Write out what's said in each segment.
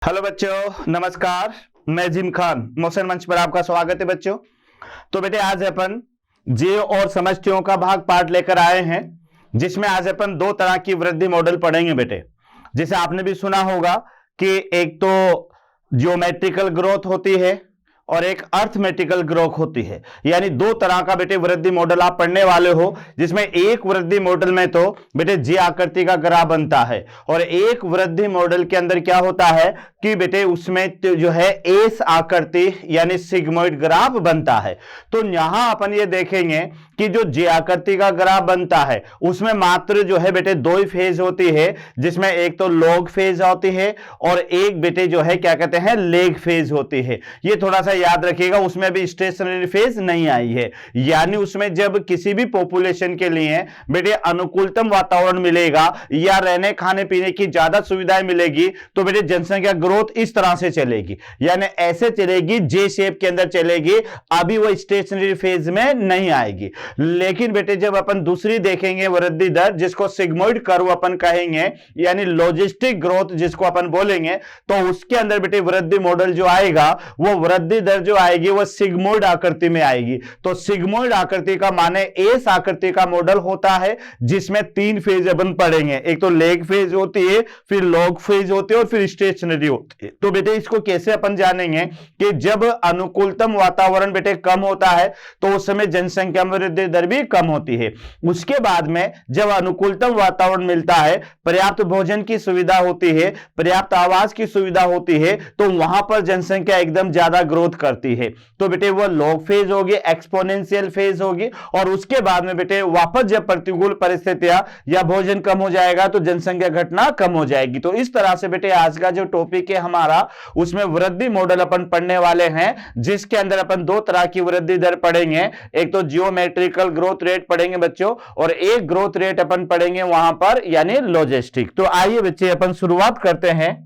Hello बच्चों, नमस्कार। मैं जिम खान मोशन मंच पर आपका स्वागत है बच्चों। तो बेटे आज अपन जीव और समष्टियों का भाग पार्ट लेकर आए हैं, जिसमें आज अपन दो तरह की वृद्धि मॉडल पढ़ेंगे बेटे। जिसे आपने भी सुना होगा कि एक तो जियोमेट्रिकल ग्रोथ होती है और एक अर्थमेटिकल ग्रोथ होती है। यानी दो तरह का बेटे वृद्धि मॉडल आप पढ़ने वाले हो, जिसमें एक वृद्धि मॉडल में तो बेटे जे आकृति का ग्राफ बनता है और एक वृद्धि मॉडल के अंदर क्या होता है कि बेटे उसमें जो है एस आकृति यानी सिग्मोइड ग्राफ बनता है। तो यहां अपन ये देखेंगे कि जो जे आकृति का ग्राफ बनता है उसमें मात्र जो है बेटे दो ही फेज होती है, जिसमें एक तो लॉग फेज होती है और एक बेटे जो है क्या कहते हैं लेग फेज होती है। ये थोड़ा सा याद रखिएगा, उसमें भी स्टेशनरी फेज नहीं आई है। यानी उसमें जब किसी भी पॉपुलेशन के लिए बेटे अनुकूलतम वातावरण मिलेगा या रहने खाने पीने की ज्यादा सुविधाएं मिलेगी तो बेटे जनसंख्या ग्रोथ इस तरह से चलेगी, यानी ऐसे चलेगी, जे शेप के अंदर चलेगी। अभी वो स्टेशनरी फेज में नहीं आएगी। लेकिन बेटे जब अपन दूसरी देखेंगे वृद्धि दर, जिसको सिग्मोइड कर्व अपन कहेंगे, यानी लॉजिस्टिक ग्रोथ जिसको अपन बोलेंगे, तो उसके अंदर बेटे वृद्धि मॉडल जो आएगा वो वृद्धि दर जो आएगी वो सिग्मोइड आकृति में आएगी। तो सिग्मोइड आकृति का माने एस आकृति का मॉडल होता है, जिसमें तीन फेज अपन पढ़ेंगे। एक तो लेग फेज होती है, फिर लॉग फेज होती है और फिर स्टेशनरी होती है। तो बेटे इसको कैसे अपन जानेंगे कि जब अनुकूलतम वातावरण बेटे कम होता है तो उस समय जनसंख्या में वृद्धि दर भी कम होती है। उसके बाद में जब अनुकूलतम वातावरण मिलता है, पर्याप्त भोजन की सुविधा होती है, पर्याप्त आवास की सुविधा होती है, तो वहां पर जनसंख्या एकदम ज्यादा ग्रोथ करती है। तो बेटे वो लॉग फेज होगी, एक्सपोनेंशियल फेज होगी। और उसके बाद में बेटे वापस जब प्रतिकूल परिस्थितियां या भोजन कम हो जाएगा तो जनसंख्या घटना कम हो जाएगी। तो इस तरह से बेटे आज का जो टॉपिक है हमारा, उसमें वृद्धि मॉडल अपन पढ़ने वाले हैं, जिसके अंदर अपन दो तरह की वृद्धि दर पढ़ेंगे। एक तो जियोमेट्रिकल ग्रोथ रेट पढ़ेंगे बच्चों, और एक ग्रोथ रेट अपन पढ़ेंगे वहां पर यानी लॉजिस्टिक। तो आइए बच्चे अपन शुरुआत करते हैं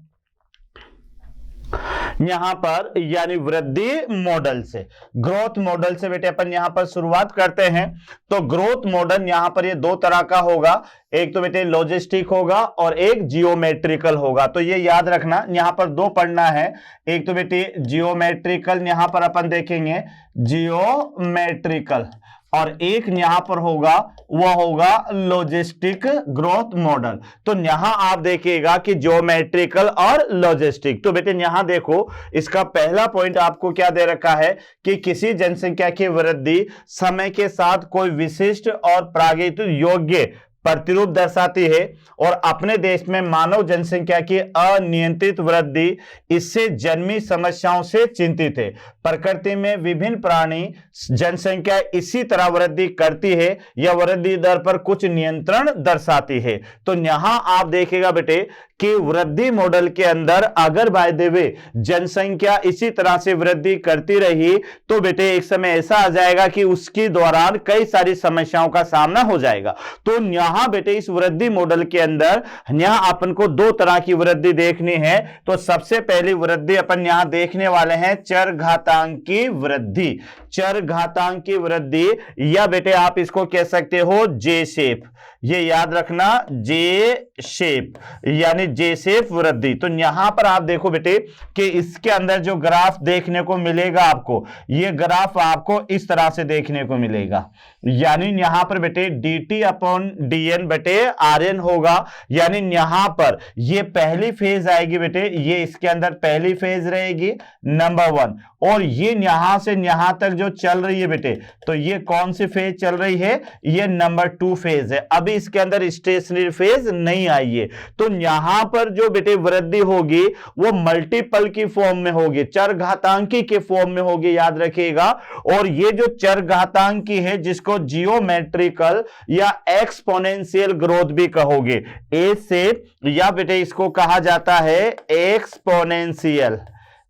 यहां पर यानी वृद्धि मॉडल से, ग्रोथ मॉडल से बेटे अपन यहां पर शुरुआत करते हैं। तो ग्रोथ मॉडल यहां पर ये दो तरह का होगा, एक तो बेटे लॉजिस्टिक होगा और एक जियोमेट्रिकल होगा। तो ये याद रखना, यहां पर दो पढ़ना है। एक तो बेटे जियोमेट्रिकल यहां पर अपन देखेंगे जियोमेट्रिकल, और एक यहां पर होगा वो होगा लॉजिस्टिक ग्रोथ मॉडल। तो यहां आप देखिएगा कि जियोमेट्रिकल और लॉजिस्टिक। तो बेटे यहां देखो, इसका पहला पॉइंट आपको क्या दे रखा है कि किसी जनसंख्या की वृद्धि समय के साथ कोई विशिष्ट और प्रागैतिक योग्य प्रतिरूप दर्शाती है, और अपने देश में मानव जनसंख्या की अनियंत्रित वृद्धि इससे जन्मी समस्याओं से चिंतित है। प्रकृति में विभिन्न प्राणी जनसंख्या इसी तरह वृद्धि करती है या वृद्धि दर पर कुछ नियंत्रण दर्शाती है। तो यहां आप देखिएगा बेटे कि वृद्धि मॉडल के अंदर अगर बाय द वे जनसंख्या इसी तरह से वृद्धि करती रही तो बेटे एक समय ऐसा आ जाएगा कि उसके दौरान कई सारी समस्याओं का सामना हो जाएगा। तो यहां बेटे इस वृद्धि मॉडल के अंदर यहां अपन को दो तरह की वृद्धि देखनी है। तो सबसे पहली वृद्धि अपन यहां देखने वाले हैं चरघातांक की वृद्धि। चरघातांक की वृद्धि, या बेटे आप इसको कह सकते हो जे शेप, ये याद रखना, जे शेप यानी जे शेप वृद्धि। तो यहां पर आप देखो बेटे कि इसके अंदर जो ग्राफ देखने को मिलेगा आपको, ये ग्राफ आपको इस तरह से देखने को मिलेगा। यानी यहां पर बेटे dt अपॉन dn बेटे rn होगा। यानी यहां पर ये पहली फेज आएगी बेटे, ये इसके अंदर पहली फेज रहेगी नंबर 1, और ये यहां से यहां तक जो चल रही है बेटे, तो ये कौन सी फेज चल रही है, ये नंबर 2 फेज है। अभी इसके अंदर स्टेशनरी फेज नहीं आई है। तो यहां पर जो बेटे वृद्धि होगी वो मल्टीपल की फॉर्म में होगी, चरघातांकी के फॉर्म में होगी, याद रखिएगा। और ये जो चरघातांकी है जिसको जियोमेट्रिकल या एक्सपोनेंशियल ग्रोथ भी कहोगे, ए से, या बेटे इसको कहा जाता है exponential,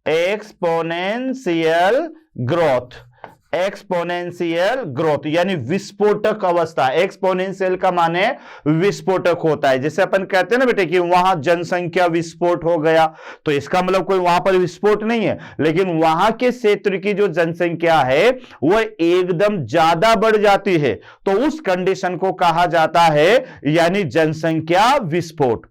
exponential growth, exponential growth यानी विस्फोटक अवस्था। एक्सपोनेंशियल का माने विस्फोटक होता है। जैसे अपन कहते हैं ना बेटे कि वहां जनसंख्या विस्फोट हो गया, तो इसका मतलब कोई वहां पर विस्फोट नहीं है, लेकिन वहां के क्षेत्र की जो जनसंख्या है वो एकदम ज्यादा बढ़ जाती है। तो उस कंडीशन को कहा जाता है यानी जनसंख्या विस्फोट।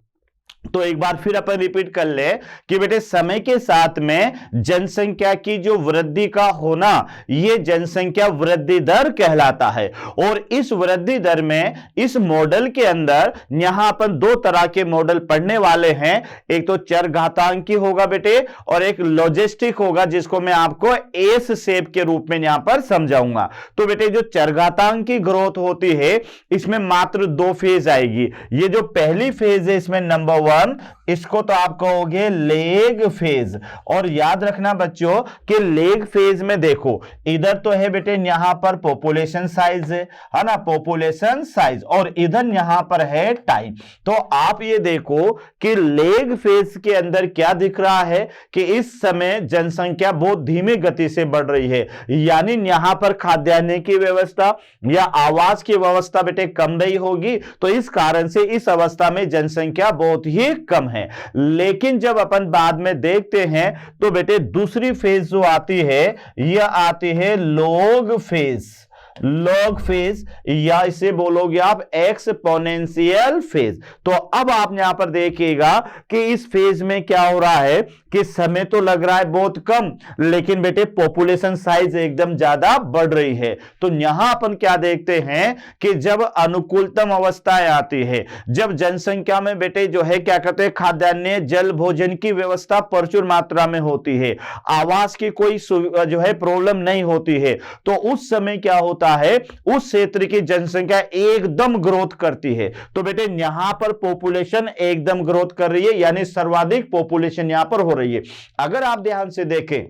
तो एक बार फिर अपन रिपीट कर ले कि बेटे समय के साथ में जनसंख्या की जो वृद्धि का होना, यह जनसंख्या वृद्धि दर कहलाता है। और इस वृद्धि दर में इस मॉडल के अंदर यहां अपन दो तरह के मॉडल पढ़ने वाले हैं। एक तो चरघातांकी होगा बेटे, और एक लॉजिस्टिक होगा, जिसको मैं आपको एस शेप के रूप में यहां पर समझाऊंगा। तो बेटे जो चरघातांकी ग्रोथ होती है, इसमें मात्र दो फेज आएगी। ये जो पहली फेज है, इसमें नंबर 1, इसको तो आप कहोगे लेग फेज। और याद रखना बच्चों कि लेग फेज में देखो, इधर तो है बेटे यहां पर पॉपुलेशन साइज है ना, पॉपुलेशन साइज, और इधर यहां पर है टाइम। तो आप ये देखो कि लेग फेज के अंदर क्या दिख रहा है कि इस समय जनसंख्या बहुत धीमी गति से बढ़ रही है, यानी यहां पर खाद्यान्न की व्यवस्था या आवास की व्यवस्था बेटे कम रही होगी। तो इस कारण से इस अवस्था में जनसंख्या बहुत ही कम है। लेकिन जब अपन बाद में देखते हैं तो बेटे दूसरी फेज जो आती है, यह आती है लॉग फेज। लॉग फेज, या इसे बोलोगे आप एक्सपोनेंशियल फेज। तो अब आप यहां पर देखिएगा कि इस फेज में क्या हो रहा है कि समय तो लग रहा है बहुत कम, लेकिन बेटे पॉपुलेशन साइज एकदम ज्यादा बढ़ रही है। तो यहां अपन क्या देखते हैं कि जब अनुकूलतम अवस्थाएं आती है, जब जनसंख्या में बेटे जो है क्या कहते हैं, खाद्यान्न जल भोजन की व्यवस्था प्रचुर मात्रा में होती है, आवास की कोई जो है प्रॉब्लम नहीं होती है, तो उस समय क्या होता है, उस क्षेत्र की जनसंख्या एकदम ग्रोथ करती है। तो बेटे यहां पर पॉपुलेशन एकदम ग्रोथ कर रही है, यानी सर्वाधिक पॉपुलेशन यहां पर हो रही है। अगर आप ध्यान से देखें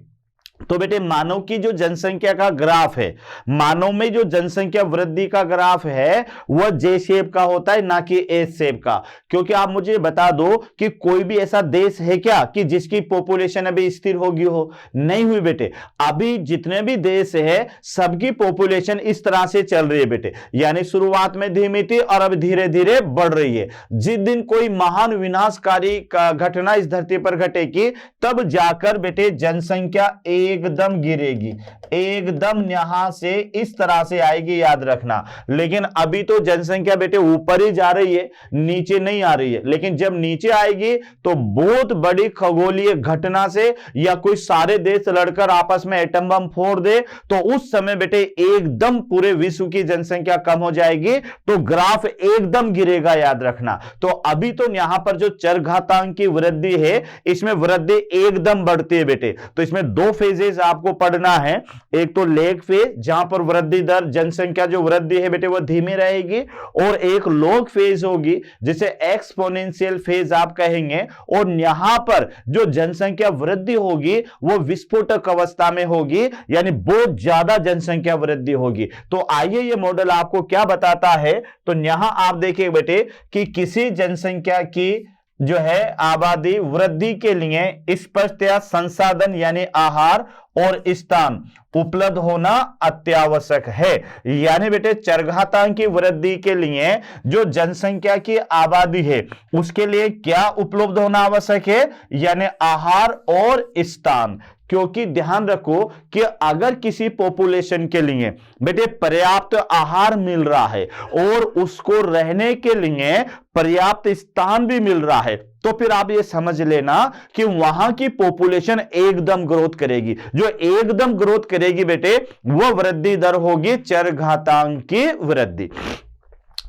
तो बेटे मानव की जो जनसंख्या का ग्राफ है, मानव में जो जनसंख्या वृद्धि का ग्राफ है, वह जे शेप का होता है, ना कि एस शेप का। क्योंकि आप मुझे बता दो कि कोई भी ऐसा देश है क्या कि जिसकी पॉपुलेशन अभी स्थिर होगी हो? नहीं हुई बेटे। अभी जितने भी देश है, सबकी पॉपुलेशन इस तरह से चल रही है बेटे, यानी शुरुआत में धीमी थी और अब धीरे धीरे बढ़ रही है। जिस दिन कोई महान विनाशकारी घटना इस धरती पर घटेगी, तब जाकर बेटे जनसंख्या एकदम गिरेगी, एकदम यहां से इस तरह से आएगी, याद रखना। लेकिन अभी तो जनसंख्या बेटे ऊपर ही जा रही है, नीचे नहीं आ रही है। लेकिन जब नीचे आएगी तो बहुत बड़ी खगोलीय घटना से, या कोई सारे देश लड़कर आपस में एटम बम फोड़ दे, तो उस समय बेटे एकदम पूरे विश्व की जनसंख्या कम हो जाएगी, तो ग्राफ एकदम गिरेगा, याद रखना। तो अभी तो यहां पर जो चरघातांक की वृद्धि है, इसमें वृद्धि एकदम बढ़ती है बेटे। तो इसमें दो फेजेस आपको पढ़ना है। एक तो लेग फेज, जहां पर वृद्धि दर, जनसंख्या जो वृद्धि है बेटे वो धीमी रहेगी, और एक लॉग फेज होगी जिसे एक्सपोनेंशियल फेज आप कहेंगे। और यहां पर जो जनसंख्या वृद्धि होगी वो विस्फोटक अवस्था में होगी, यानी बहुत ज्यादा जनसंख्या वृद्धि होगी। तो आइए ये मॉडल आपको क्या बताता है। तो यहां आप देखिए बेटे कि किसी जनसंख्या की जो है आबादी वृद्धि के लिए स्पष्टतया संसाधन यानी आहार और स्थान उपलब्ध होना अत्यावश्यक है। यानी बेटे चरघातांक की वृद्धि के लिए जो जनसंख्या की आबादी है, उसके लिए क्या उपलब्ध होना आवश्यक है, यानी आहार और स्थान। क्योंकि ध्यान रखो कि अगर किसी पॉपुलेशन के लिए बेटे पर्याप्त आहार मिल रहा है और उसको रहने के लिए पर्याप्त स्थान भी मिल रहा है, तो फिर आप ये समझ लेना कि वहां की पॉपुलेशन एकदम ग्रोथ करेगी। जो एकदम ग्रोथ करेगी बेटे, वह वृद्धि दर होगी चरघातांक की वृद्धि।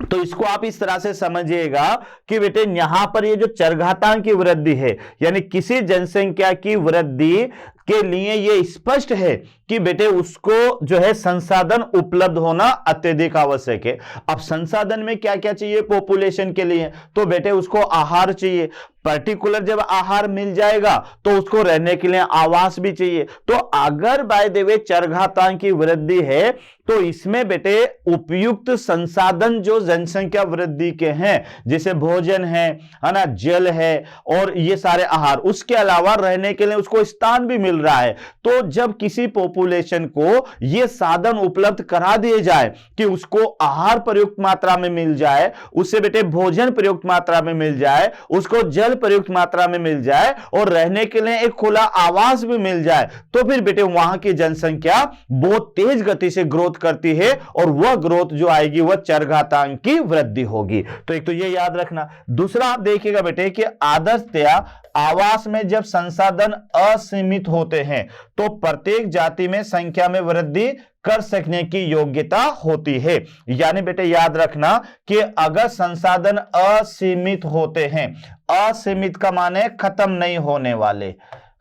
तो इसको आप इस तरह से समझिएगा कि बेटे यहां पर ये जो चरघातांक की वृद्धि है, यानी किसी जनसंख्या की वृद्धि के लिए ये स्पष्ट है कि बेटे उसको जो है संसाधन उपलब्ध होना अत्यधिक आवश्यक है। अब संसाधन में क्या क्या चाहिए पॉपुलेशन के लिए? तो बेटे उसको आहार चाहिए, पर्टिकुलर जब आहार मिल जाएगा तो उसको रहने के लिए आवास भी चाहिए। तो अगर बाय द वे चरघातांक की वृद्धि है, तो इसमें बेटे उपयुक्त संसाधन जो जनसंख्या वृद्धि के हैं, जैसे भोजन है ना, जल है और ये सारे आहार, उसके अलावा रहने के लिए उसको स्थान भी मिल रहा है। तो जब किसी पॉपुलेशन को ये साधन उपलब्ध करा दिए जाए कि उसको आहार प्रयुक्त मात्रा में मिल जाए, उससे बेटे भोजन प्रयुक्त मात्रा में मिल जाए, उसको जल प्रयुक्त मात्रा में मिल जाए और रहने के लिए एक खुला आवास भी मिल जाए, तो फिर बेटे वहां की जनसंख्या बहुत तेज गति से ग्रोथ करती है और वह ग्रोथ जो आएगी वह चरघातांक की वृद्धि होगी। तो एक तो ये याद रखना। दूसरा आप देखिएगा बेटे कि आदर्शतया आवास में जब संसाधन असीमित होते हैं तो प्रत्येक जाति में संख्या में वृद्धि कर सकने की योग्यता होती है। यानी बेटे याद रखना कि अगर संसाधन असीमित होते हैं, असीमित का माने खत्म नहीं होने वाले,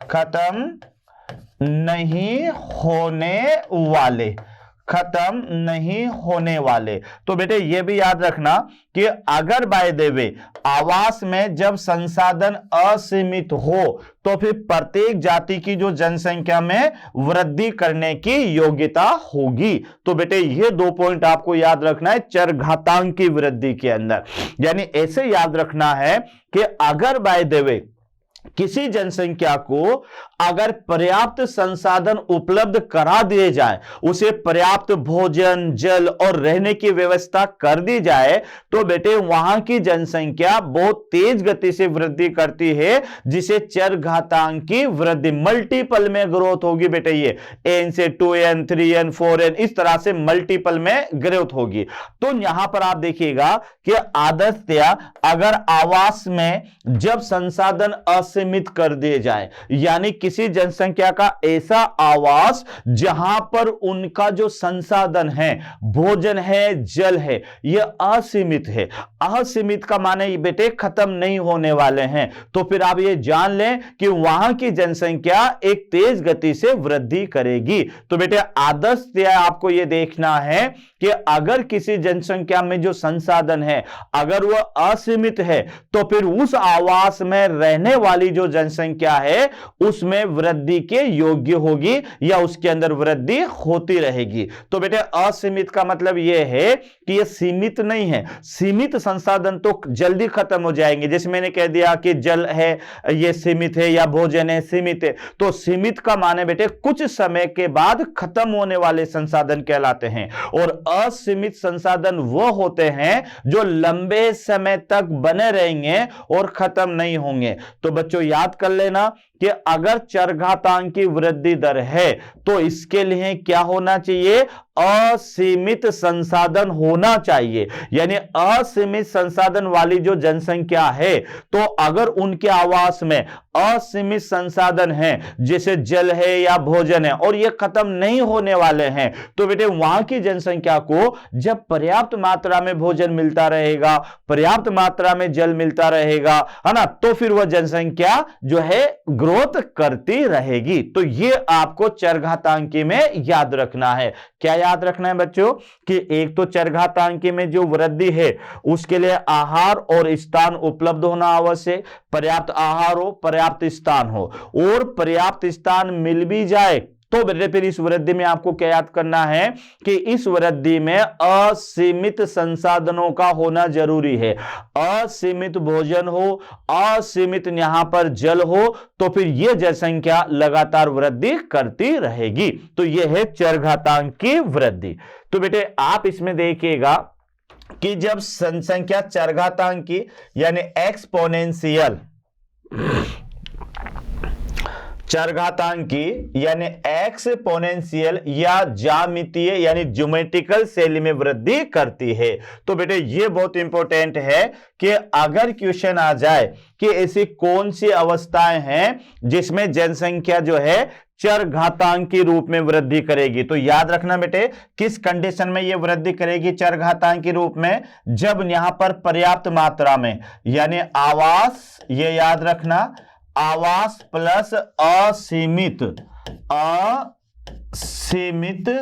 खत्म नहीं होने वाले, खत्म नहीं होने वाले, तो बेटे ये भी याद रखना कि अगर बाय द वे आवास में जब संसाधन असीमित हो तो फिर प्रत्येक जाति की जो जनसंख्या में वृद्धि करने की योग्यता होगी। तो बेटे ये 2 पॉइंट आपको याद रखना है चरघातांक की वृद्धि के अंदर। यानी ऐसे याद रखना है कि अगर बाय द वे किसी जनसंख्या को अगर पर्याप्त संसाधन उपलब्ध करा दिए जाए, उसे पर्याप्त भोजन, जल और रहने की व्यवस्था कर दी जाए, तो बेटे वहां की जनसंख्या बहुत तेज गति से वृद्धि करती है, जिसे चरघातांक की वृद्धि, मल्टीपल में ग्रोथ होगी बेटे। ये n से 2n, 3n, 4n इस तरह से मल्टीपल में ग्रोथ होगी। तो यहां पर आप देखिएगा कि आदर्शतया अगर आवास में जब संसाधन असीमित कर दिए जाए, यानी किसी जनसंख्या का ऐसा आवास जहां पर उनका जो संसाधन है, भोजन है, जल है, यह असीमित है। असीमित का माने बेटे खत्म नहीं होने वाले हैं, तो फिर आप ये जान लें कि वहां की जनसंख्या एक तेज गति से वृद्धि करेगी। तो बेटे आदर्शतया आपको यह देखना है कि अगर किसी जनसंख्या में जो संसाधन है अगर वह असीमित है, तो फिर उस आवास में रहने वाली जो जनसंख्या है उसमें वृद्धि के योग्य होगी या उसके अंदर वृद्धि होती रहेगी। तो बेटे असीमित का मतलब यह है कि यह सीमित नहीं है। सीमित संसाधन तो जल्दी खत्म हो जाएंगे, जैसे मैंने कह दिया कि जल है यह सीमित है या भोजन है सीमित है, तो सीमित का माने बेटे कुछ समय के बाद खत्म होने वाले संसाधन कहलाते हैं, और असीमित संसाधन वो होते हैं जो लंबे समय तक बने रहेंगे और खत्म नहीं होंगे। तो बच्चों याद कर लेना कि अगर चरघातांक की वृद्धि दर है तो इसके लिए क्या होना चाहिए, असीमित संसाधन होना चाहिए। यानी असीमित संसाधन वाली जो जनसंख्या है, तो अगर उनके आवास में असीमित संसाधन है जैसे जल है या भोजन है और ये खत्म नहीं होने वाले हैं, तो बेटे वहां की जनसंख्या को जब पर्याप्त मात्रा में भोजन मिलता रहेगा, पर्याप्त मात्रा में जल मिलता रहेगा, है ना, तो फिर वह जनसंख्या जो है ग्रोथ करती रहेगी। तो ये आपको चरघातांकी में याद रखना है। क्या याद रखना है बच्चों कि एक तो चरघातांकी में जो वृद्धि है उसके लिए आहार और स्थान उपलब्ध होना आवश्यक, पर्याप्त आहार हो, पर्याप्त स्थान हो, और पर्याप्त स्थान मिल भी जाए तो बेटे फिर इस वृद्धि में आपको क्या याद करना है कि इस वृद्धि में असीमित संसाधनों का होना जरूरी है। असीमित भोजन हो, असीमित यहां पर जल हो, तो फिर यह जनसंख्या लगातार वृद्धि करती रहेगी। तो यह है चरघातांक की वृद्धि। तो बेटे आप इसमें देखिएगा कि जब संख्या चरघातांक की यानी एक्सपोनेंशियल, चरघातांकी यानी एक्सपोनेंशियल या ज्यामितीय यानी ज्योमेट्रिकल शैली में वृद्धि करती है। तो बेटे ये बहुत इंपॉर्टेंट है कि अगर क्वेश्चन आ जाए कि ऐसी कौन सी अवस्थाएं हैं जिसमें जनसंख्या जो है चरघातांक के रूप में वृद्धि करेगी, तो याद रखना बेटे किस कंडीशन में यह वृद्धि करेगी चरघातांक के रूप में, जब यहां पर पर्याप्त मात्रा में यानी आवास, ये याद रखना, आवास प्लस असीमित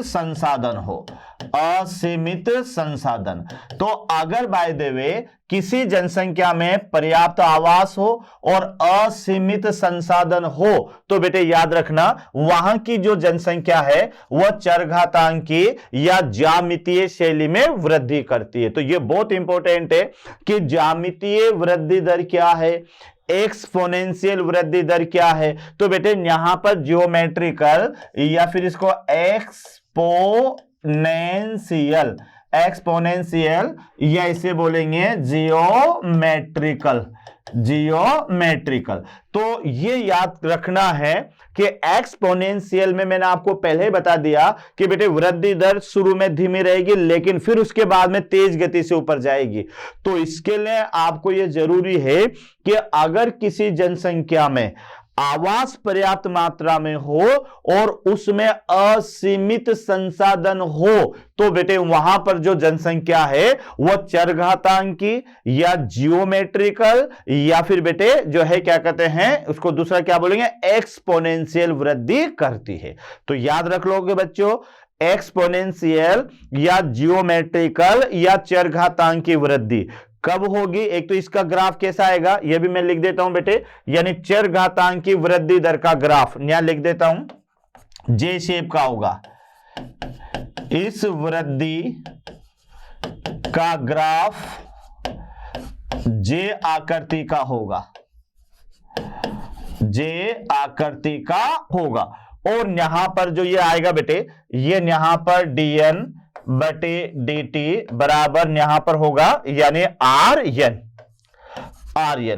संसाधन हो, असीमित संसाधन। तो अगर बाय द वे किसी जनसंख्या में पर्याप्त आवास हो और असीमित संसाधन हो तो बेटे याद रखना वहां की जो जनसंख्या है वह चरघातांकी या ज्यामितीय शैली में वृद्धि करती है। तो यह बहुत इंपॉर्टेंट है कि ज्यामितीय वृद्धि दर क्या है, एक्सपोनेंशियल वृद्धि दर क्या है। तो बेटे यहां पर जियोमेट्रिकल या फिर इसको एक्सपोनेंशियल या इसे बोलेंगे जियोमेट्रिकल। तो ये याद रखना है कि एक्सपोनेंशियल में मैंने आपको पहले ही बता दिया कि बेटे वृद्धि दर शुरू में धीमी रहेगी लेकिन फिर उसके बाद में तेज गति से ऊपर जाएगी। तो इसके लिए आपको यह जरूरी है कि अगर किसी जनसंख्या में आवास पर्याप्त मात्रा में हो और उसमें असीमित संसाधन हो तो बेटे वहां पर जो जनसंख्या है वह चरघातांकी या जियोमेट्रिकल या फिर बेटे जो है क्या कहते हैं उसको दूसरा क्या बोलेंगे एक्सपोनेंशियल वृद्धि करती है। तो याद रख लोगे बच्चों, एक्सपोनेंशियल या जियोमेट्रिकल या चरघातांकी वृद्धि कब होगी। एक तो इसका ग्राफ कैसा आएगा यह भी मैं लिख देता हूं बेटे, यानी चरघातांकी वृद्धि दर का ग्राफ यहां लिख देता हूं, जे शेप का होगा। इस वृद्धि का ग्राफ जे आकृति का होगा, जे आकृति का होगा। और यहां पर जो ये आएगा बेटे ये यहां पर dn बटे dt बराबर यहां पर होगा यानी आर्यन।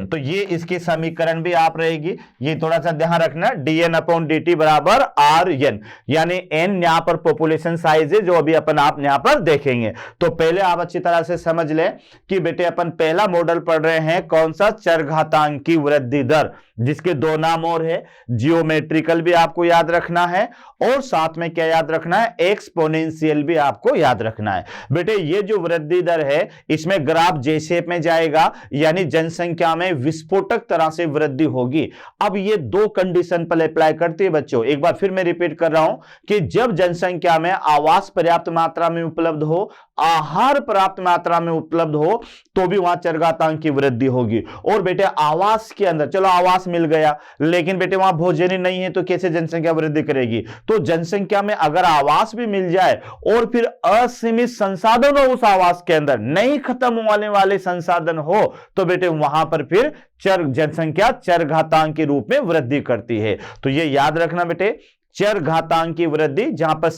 तो ये इसकी समीकरण भी आप रहेगी, ये थोड़ा सा ध्यान रखना, dn अपॉन dt बराबर आर्यन, यानी n यहां पर पॉपुलेशन साइज है जो अभी अपन आप यहां पर देखेंगे। तो पहले आप अच्छी तरह से समझ लें कि बेटे अपन पहला मॉडल पढ़ रहे हैं कौन सा, चरघातांकी वृद्धि दर, जिसके दो नाम और है, जियोमेट्रिकल भी आपको याद रखना है और साथ में क्या याद रखना है, एक्सपोनेंशियल भी आपको याद रखना है। बेटे ये जो वृद्धि दर है इसमें ग्राफ जे शेप में जाएगा यानी जनसंख्या में विस्फोटक तरह से वृद्धि होगी। अब ये दो कंडीशन पर अप्लाई करती है बच्चों, एक बार फिर मैं रिपीट कर रहा हूं कि जब जनसंख्या में आवास पर्याप्त मात्रा में उपलब्ध हो, आहार पर्याप्त मात्रा में उपलब्ध हो तो भी वहां चरघातांक की वृद्धि होगी। और बेटे आवास के अंदर, चलो आवास मिल गया लेकिन बेटे वहां भोजन ही नहीं है तो कैसे जनसंख्या वृद्धि करेगी। तो जनसंख्या में अगर आवास भी मिल जाए और फिर असीमित संसाधन हो उस आवास के अंदर, नहीं खत्म होने वाले संसाधन हो तो बेटे वहां पर फिर जनसंख्या चरघातांक के रूप में वृद्धि करती है। तो ये याद रखना बेटे, चरघातांक की वृद्धि जहां पर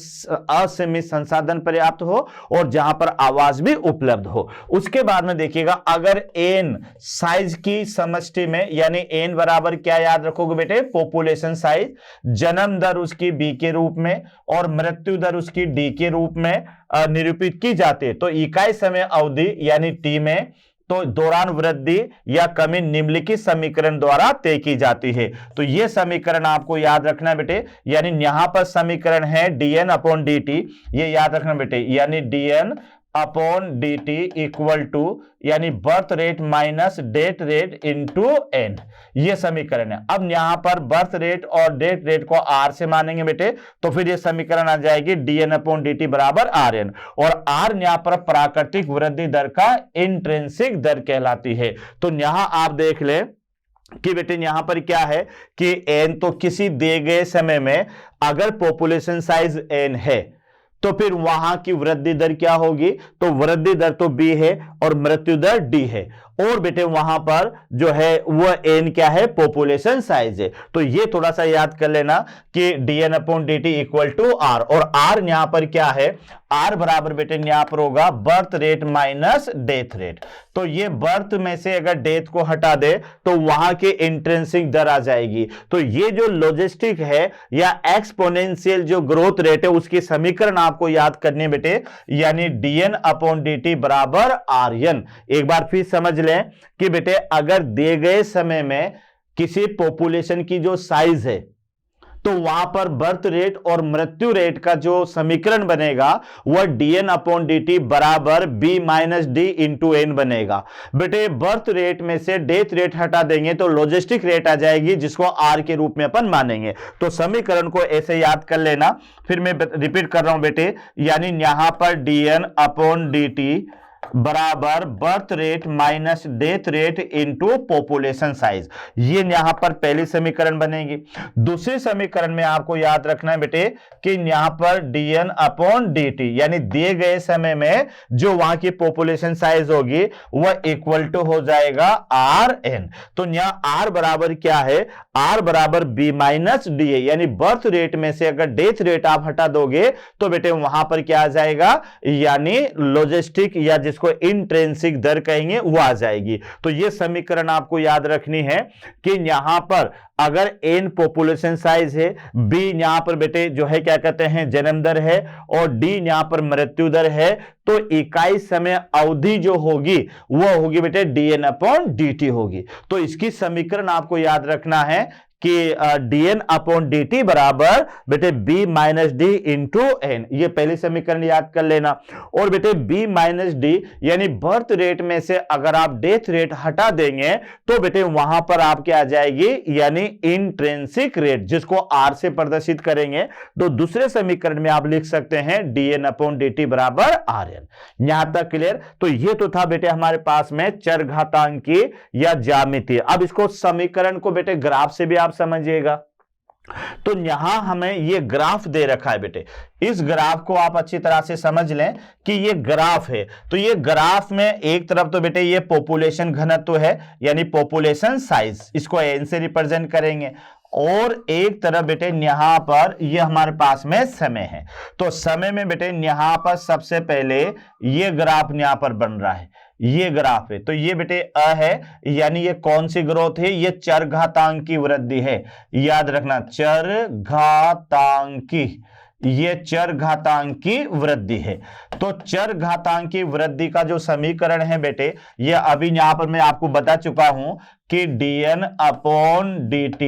असीमित संसाधन पर्याप्त हो और जहां पर आवास भी उपलब्ध हो। उसके बाद में देखिएगा अगर n साइज की समष्टि में, यानी n बराबर क्या याद रखोगे बेटे, पॉपुलेशन साइज, जन्म दर उसकी b के रूप में और मृत्यु दर उसकी d के रूप में निरूपित की जाती है। तो इकाई समय अवधि यानी t में तो दौरान वृद्धि या कमी निम्नलिखित समीकरण द्वारा तय की जाती है। तो यह समीकरण आपको याद रखना है बेटे, यानी यहां पर समीकरण है dn अपॉन dt, ये याद रखना बेटे, यानी dn upon dt equal to यानी birth rate minus death rate into n, ये समीकरण है। अब यहां पर बर्थ रेट और डेथ रेट को r से मानेंगे बेटे तो फिर ये समीकरण आ जाएगी dn अपॉन dt बराबर rn, और r यहां पर प्राकृतिक वृद्धि दर का इंट्रिंसिक दर कहलाती है। तो यहां आप देख ले कि बेटे यहां पर क्या है कि n तो किसी दिए गए समय में अगर पॉपुलेशन साइज n है तो फिर वहां की वृद्धि दर क्या होगी, तो वृद्धि दर तो b है और मृत्यु दर d है, और बेटे वहां पर जो है वह n क्या है, पॉपुलेशन साइज है। तो ये थोड़ा सा याद कर लेना कि dn upon dt equal to r, और r यहां पर क्या है, r बराबर बेटे यहां पर होगा birth rate minus death rate. तो ये बर्थ में से अगर डेथ को हटा दे तो वहां के इंट्रिंसिक दर आ जाएगी। तो ये जो लॉजिस्टिक है या एक्सपोनेंशियल जो ग्रोथ रेट है उसकी समीकरण आपको याद करनी है बेटे, यानी dn अपॉन dt बराबर rn। एक बार फिर समझ लें कि बेटे अगर दिए गए समय में किसी पॉपुलेशन की जो साइज है तो वहां पर बर्थ रेट और मृत्यु रेट का जो समीकरण बनेगा वह dn अपॉन dt बराबर b minus D into N बनेगा। बेटे बर्थ रेट में से डेथ रेट हटा देंगे तो लॉजिस्टिक रेट आ जाएगी, जिसको r के रूप में अपन मानेंगे। तो समीकरण को ऐसे याद कर लेना। फिर मैं रिपीट कर रहा हूं बेटे, यानी यहां पर dn अपॉन dt बराबर birth rate minus death rate into population size, ये यहां पर पहली समीकरण बनेगी। दूसरी समीकरण में आपको याद रखना है बेटे कि यहां पर dn अपॉन dt यानी दिए गए समय में जो वहां की पॉपुलेशन साइज होगी वह इक्वल टू हो जाएगा rn। तो यहां r बराबर क्या है, r बराबर b माइनस डी, यानी बर्थ रेट में से अगर डेथ रेट आप हटा दोगे तो बेटे वहां पर क्या आ जाएगा, यानी लॉजिस्टिक या जिसको इंट्रिंसिक दर कहेंगे वो आ जाएगी। तो ये समीकरण आपको याद रखनी है कि यहां पर अगर n पॉपुलेशन साइज है, b यहां पर बेटे जो है क्या कहते हैं जन्म दर है, और d यहां पर मृत्यु दर है, तो इकाई समय अवधि जो होगी वो होगी बेटे dn अपॉन dt होगी। तो इसकी समीकरण आपको याद रखना है कि dn अपॉन dt बराबर बेटे b minus D into N, ये पहली समीकरण याद कर लेना। और बेटे b माइनस डी यानी बर्थ रेट में से अगर आप डेथ रेट हटा देंगे तो बेटे वहां पर आपके आ जाएगी यानी इंट्रिंसिक रेट, जिसको r से प्रदर्शित करेंगे। तो दूसरे समीकरण में आप लिख सकते हैं dn अपॉन dt बराबर rn। यहां तक क्लियर। तो ये तो था बेटे हमारे पास में चरघातांकी या ज्यामिति। अब इसको समीकरण को बेटे ग्राफ से भी आप समझिएगा। तो यहां हमें ये ग्राफ दे रखा है बेटे, इस ग्राफ को आप अच्छी तरह से समझ लें कि ये ग्राफ है। तो ये ग्राफ में एक तरफ तो बेटे ये पॉपुलेशन घनत्व है यानी पॉपुलेशन साइज, इसको n से रिप्रेजेंट करेंगे, और एक तरफ बेटे यहां पर ये हमारे पास में समय है। तो समय में बेटे यहां पर सबसे पहले ये ग्राफ यहां पर बन रहा है, ये ग्राफ है। तो ये बेटे अ है, यानी ये कौन सी ग्रोथ है, ये चरघातांकी वृद्धि है। याद रखना चरघातांकी, ये चरघातांकी वृद्धि है। तो चरघातांकी वृद्धि का जो समीकरण है बेटे, ये अभी यहां पर मैं आपको बता चुका हूं कि dn अपॉन dt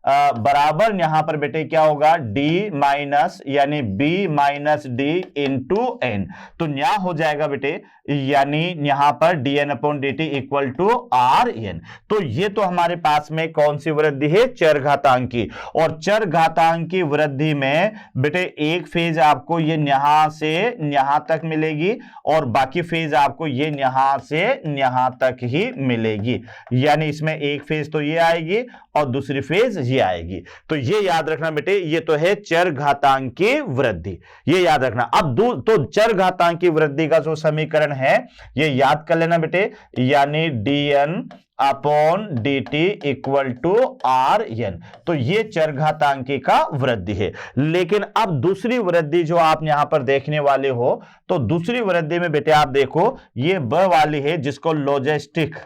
बराबर यहां पर बेटे क्या होगा, d माइनस यानी b minus D into N. तो यहां हो जाएगा बेटे यानी यहां पर dn upon dt equal to rn। तो ये तो हमारे पास में कौन सी वृद्धि है, चरघातांकी। और चरघातांकी वृद्धि में बेटे एक फेज आपको ये यहां से यहां तक मिलेगी और बाकी फेज आपको ये यहां से यहां तक ही मिलेगी, यानी इसमें एक फेज तो ये आएगी और दूसरी फेज ये आएगी। तो ये याद रखना बेटे, ये तो है चरघातांकी वृद्धि, ये याद रखना। अब तो चरघातांकी वृद्धि का जो समीकरण है ये याद कर लेना बेटे, यानी dn upon dt equal to rn। तो ये चरघातांकी का वृद्धि है। लेकिन अब दूसरी वृद्धि जो आप यहां पर देखने वाले हो, तो दूसरी वृद्धि में बेटे आप देखो ये ब वाली है, जिसको लॉजिस्टिक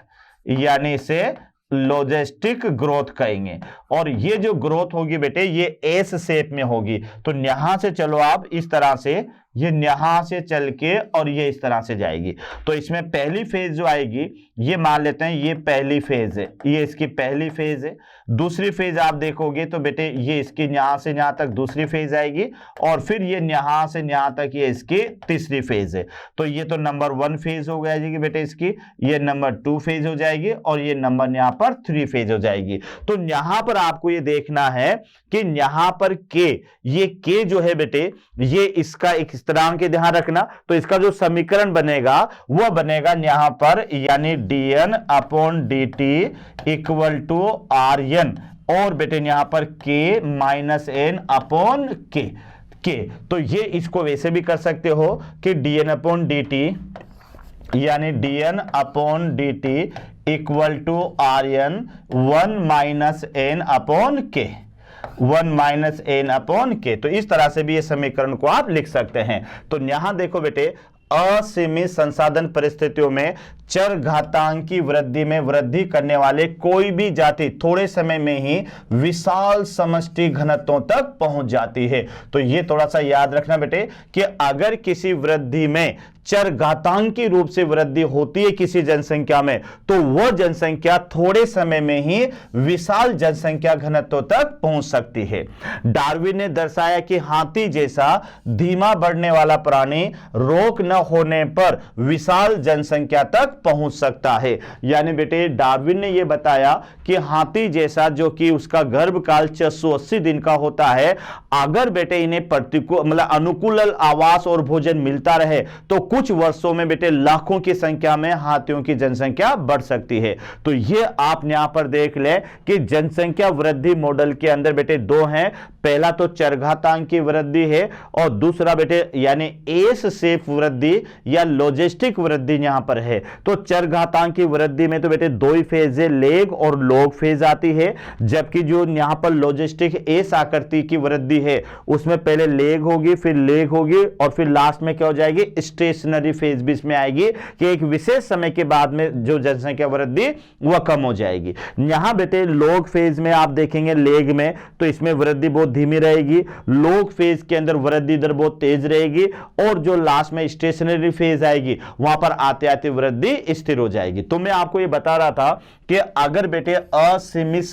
यानी से लॉजिस्टिक ग्रोथ कहेंगे। और ये जो ग्रोथ होगी बेटे ये एस शेप में होगी। तो यहां से चलो आप इस तरह से, ये यहां से चल के और ये इस तरह से जाएगी। तो इसमें पहली फेज जो आएगी ये मान लेते हैं ये पहली फेज है, ये इसकी पहली फेज है। दूसरी फेज आप देखोगे तो बेटे ये इसकी यहां से यहां तक दूसरी फेज आएगी, और फिर ये यहां से यहां तक ये इसकी तीसरी फेज है। तो ये तो नंबर 1 फेज हो जाएगी बेटे इसकी, ये नंबर 2 फेज हो जाएगी, और ये नंबर यहां पर 3 फेज हो जाएगी। तो यहां पर आपको ये देखना है कि यहां पर ये के जो है बेटे ये इसका एक स्थिरांक के ध्यान रखना। तो इसका जो समीकरण बनेगा वह बनेगा यहां पर यानी dn upon dt equal to rn, और बेटे यहां पर k minus n upon k। तो ये इसको वैसे भी कर सकते हो कि dn अपॉन dt यानी dn upon dt equal to rn 1 minus n upon k, 1 minus n upon k। तो इस तरह से भी ये समीकरण को आप लिख सकते हैं। तो यहां देखो बेटे असीमित संसाधन परिस्थितियों में चरघातांकी वृद्धि में वृद्धि करने वाले कोई भी जाति थोड़े समय में ही विशाल समष्टि घनत्वों तक पहुंच जाती है। तो ये थोड़ा सा याद रखना बेटे कि अगर किसी वृद्धि में चरघातांकी रूप से वृद्धि होती है किसी जनसंख्या में, तो वह जनसंख्या थोड़े समय में ही विशाल जनसंख्या घनत्व तक पहुंच सकती है। डार्विन ने दर्शाया कि हाथी जैसा धीमा बढ़ने वाला प्राणी रोक न होने पर विशाल जनसंख्या तक पहुंच सकता है। यानी बेटे डार्विन ने यह बताया कि हाथी जैसा, जो कि उसका गर्भकाल 680 दिन का होता है, अगर बेटे इन्हें प्रतिकूल मतलब अनुकूल आवास और भोजन मिलता रहे तो कुछ वर्षों में बेटे लाखों की संख्या में हाथियों की जनसंख्या बढ़ सकती है। तो ये आप यहां पर देख ले कि जनसंख्या वृद्धि मॉडल के अंदर बेटे दो हैं। पहला तो चरघातांकी वृद्धि है और दूसरा बेटे यानी एस शेप वृद्धि या लॉजिस्टिक वृद्धि यहां पर है। तो चरघातांकी वृद्धि में तो बेटे दो ही फेज है, लेग और लॉग फेज आती है, जबकि जो यहां पर लॉजिस्टिक एस आकृति की वृद्धि है उसमें पहले लेग होगी, फिर लेग होगी और फिर लास्ट में क्या हो जाएगी, स्टेशनरी फेज भी इसमें आएगी कि एक विशेष समय के बाद में जो जनसंख्या वृद्धि वह कम हो जाएगी। यहां बेटे लॉग फेज में आप देखेंगे लेग में तो इसमें वृद्धि बहुत धीमी रहेगी, लॉग फेज के अंदर वृद्धि दर बहुत तेज रहेगी और जो लास्ट में स्टेशनरी फेज आएगी वहां पर आते आते वृद्धि स्थिर हो जाएगी। तो मैं आपको यह बता रहा था कि अगर बेटे असीमित